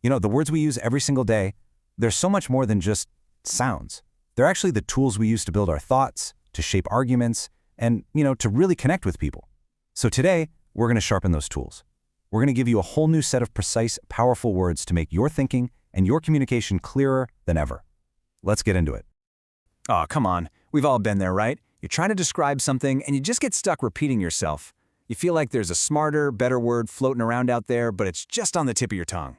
The words we use every single day, they're so much more than just sounds. They're actually the tools we use to build our thoughts, to shape arguments, and, to really connect with people. So today, we're going to sharpen those tools. We're going to give you a whole new set of precise, powerful words to make your thinking and your communication clearer than ever. Let's get into it. Oh, come on. We've all been there, right? You're trying to describe something and you just get stuck repeating yourself. You feel like there's a smarter, better word floating around out there, but it's just on the tip of your tongue.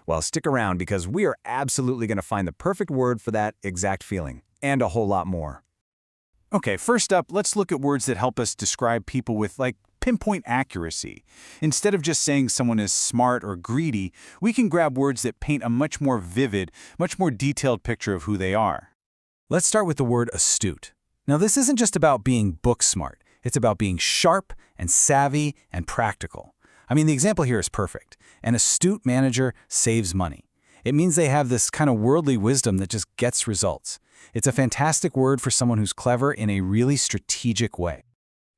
Well, stick around because we are absolutely going to find the perfect word for that exact feeling, and a whole lot more. Okay, first up, let's look at words that help us describe people with, pinpoint accuracy. Instead of just saying someone is smart or greedy, we can grab words that paint a much more vivid, much more detailed picture of who they are. Let's start with the word astute. Now, this isn't just about being book smart. It's about being sharp and savvy and practical. I mean, the example here is perfect. An astute manager saves money. It means they have this kind of worldly wisdom that just gets results. It's a fantastic word for someone who's clever in a really strategic way.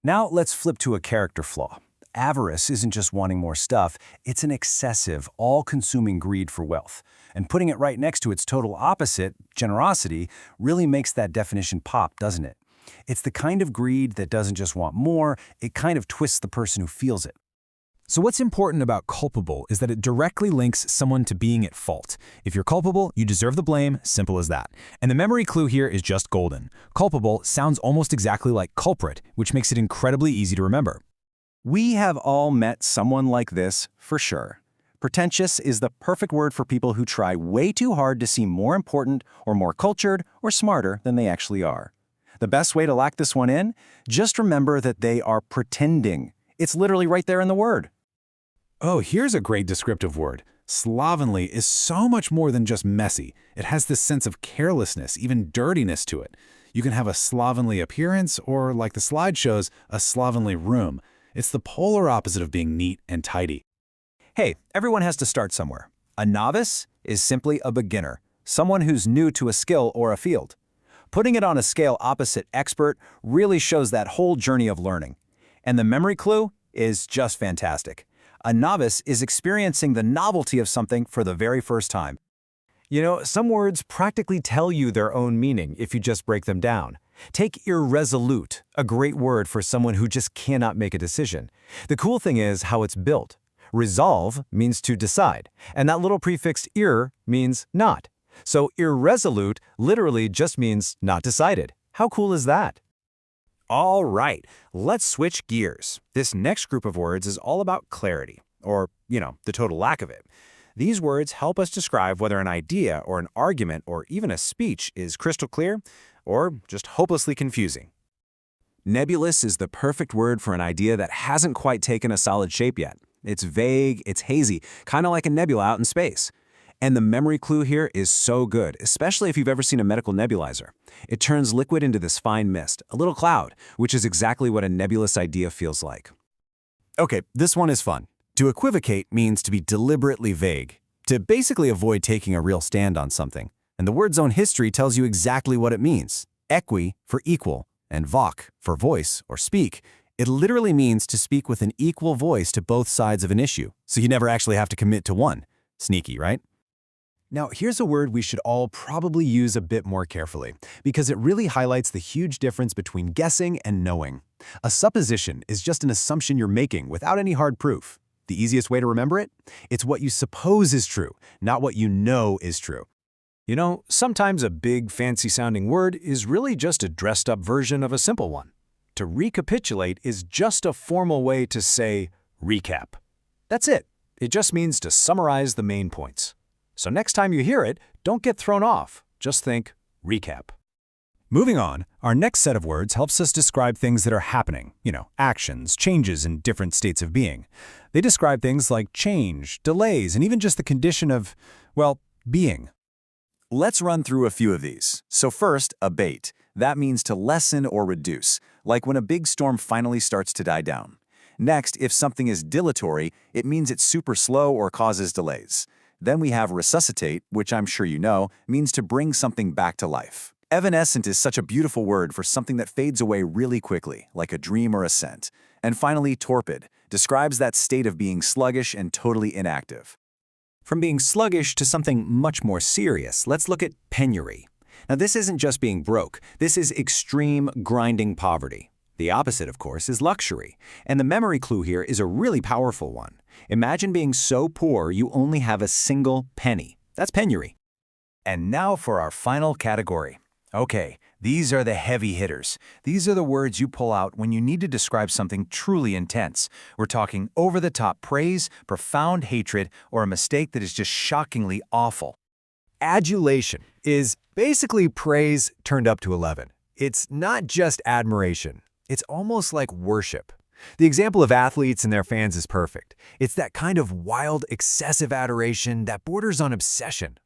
Now let's flip to a character flaw. Avarice isn't just wanting more stuff, it's an excessive, all-consuming greed for wealth. And putting it right next to its total opposite, generosity, really makes that definition pop, doesn't it? It's the kind of greed that doesn't just want more, it kind of twists the person who feels it. So what's important about culpable is that it directly links someone to being at fault. If you're culpable, you deserve the blame, simple as that. And the memory clue here is just golden. Culpable sounds almost exactly like culprit, which makes it incredibly easy to remember. We have all met someone like this, for sure. Pretentious is the perfect word for people who try way too hard to seem more important or more cultured or smarter than they actually are. The best way to lock this one in? Just remember that they are pretending. It's literally right there in the word. Oh, here's a great descriptive word. Slovenly is so much more than just messy. It has this sense of carelessness, even dirtiness to it. You can have a slovenly appearance or, like the slide shows, a slovenly room. It's the polar opposite of being neat and tidy. Hey, everyone has to start somewhere. A novice is simply a beginner, someone who's new to a skill or a field. Putting it on a scale opposite expert really shows that whole journey of learning. And the memory clue is just fantastic. A novice is experiencing the novelty of something for the very first time. Some words practically tell you their own meaning if you just break them down. Take irresolute, a great word for someone who just cannot make a decision. The cool thing is how it's built. Resolve means to decide, and that little prefix ir means not. So irresolute literally just means not decided. How cool is that? All right, let's switch gears. This next group of words is all about clarity, or, the total lack of it. These words help us describe whether an idea or an argument or even a speech is crystal clear or just hopelessly confusing. Nebulous is the perfect word for an idea that hasn't quite taken a solid shape yet. It's vague, it's hazy, kind of like a nebula out in space. And the memory clue here is so good, especially if you've ever seen a medical nebulizer. It turns liquid into this fine mist, a little cloud, which is exactly what a nebulous idea feels like. Okay, this one is fun. To equivocate means to be deliberately vague, to basically avoid taking a real stand on something. And the word's own history tells you exactly what it means. Equi for equal, and voc for voice or speak. It literally means to speak with an equal voice to both sides of an issue, so you never actually have to commit to one. Sneaky, right? Now, here's a word we should all probably use a bit more carefully, because it really highlights the huge difference between guessing and knowing. A supposition is just an assumption you're making without any hard proof. The easiest way to remember it? It's what you suppose is true, not what you know is true. Sometimes a big, fancy-sounding word is really just a dressed-up version of a simple one. To recapitulate is just a formal way to say recap. That's it. It just means to summarize the main points. So next time you hear it, don't get thrown off. Just think recap. Moving on, our next set of words helps us describe things that are happening, actions, changes in different states of being. They describe things like change, delays, and even just the condition of, being. Let's run through a few of these. So first, abate. That means to lessen or reduce, like when a big storm finally starts to die down. Next, if something is dilatory, it means it's super slow or causes delays. Then we have resuscitate, which I'm sure you know, means to bring something back to life. Evanescent is such a beautiful word for something that fades away really quickly, like a dream or a scent. And finally, torpid describes that state of being sluggish and totally inactive. From being sluggish to something much more serious, let's look at penury. Now, this isn't just being broke. This is extreme, grinding poverty. The opposite, of course, is luxury. And the memory clue here is a really powerful one. Imagine being so poor you only have a single penny. That's penury. And now for our final category. Okay, these are the heavy hitters. These are the words you pull out when you need to describe something truly intense. We're talking over-the-top praise, profound hatred, or a mistake that is just shockingly awful. Adulation is basically praise turned up to 11. It's not just admiration. It's almost like worship. The example of athletes and their fans is perfect. It's that kind of wild, excessive adoration that borders on obsession.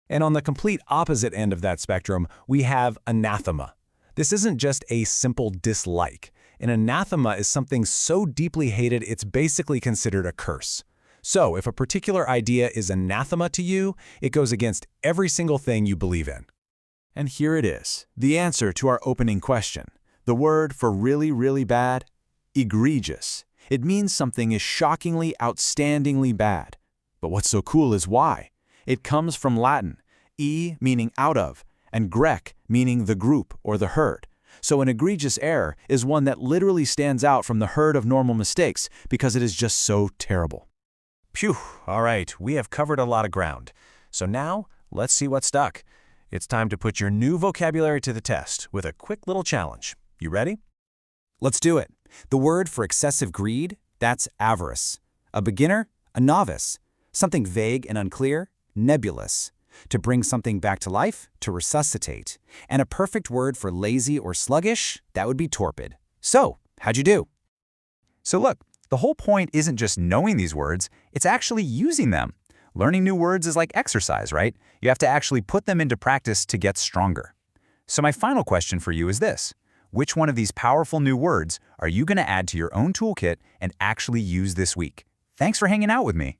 And on the complete opposite end of that spectrum, we have anathema. This isn't just a simple dislike. An anathema is something so deeply hated it's basically considered a curse. So if a particular idea is anathema to you, it goes against every single thing you believe in. And here it is, the answer to our opening question. The word for really, really bad? Egregious. It means something is shockingly, outstandingly bad. But what's so cool is why. It comes from Latin, e meaning out of, and grec meaning the group or the herd. So an egregious error is one that literally stands out from the herd of normal mistakes because it is just so terrible. Phew, all right, we have covered a lot of ground. So now, let's see what stuck. It's time to put your new vocabulary to the test with a quick little challenge. You ready? Let's do it. The word for excessive greed, that's avarice. A beginner, a novice. Something vague and unclear, nebulous. To bring something back to life, to resuscitate. And a perfect word for lazy or sluggish, that would be torpid. So, how'd you do? So look, the whole point isn't just knowing these words, it's actually using them. Learning new words is like exercise, right? You have to actually put them into practice to get stronger. So my final question for you is this. Which one of these powerful new words are you going to add to your own toolkit and actually use this week? Thanks for hanging out with me.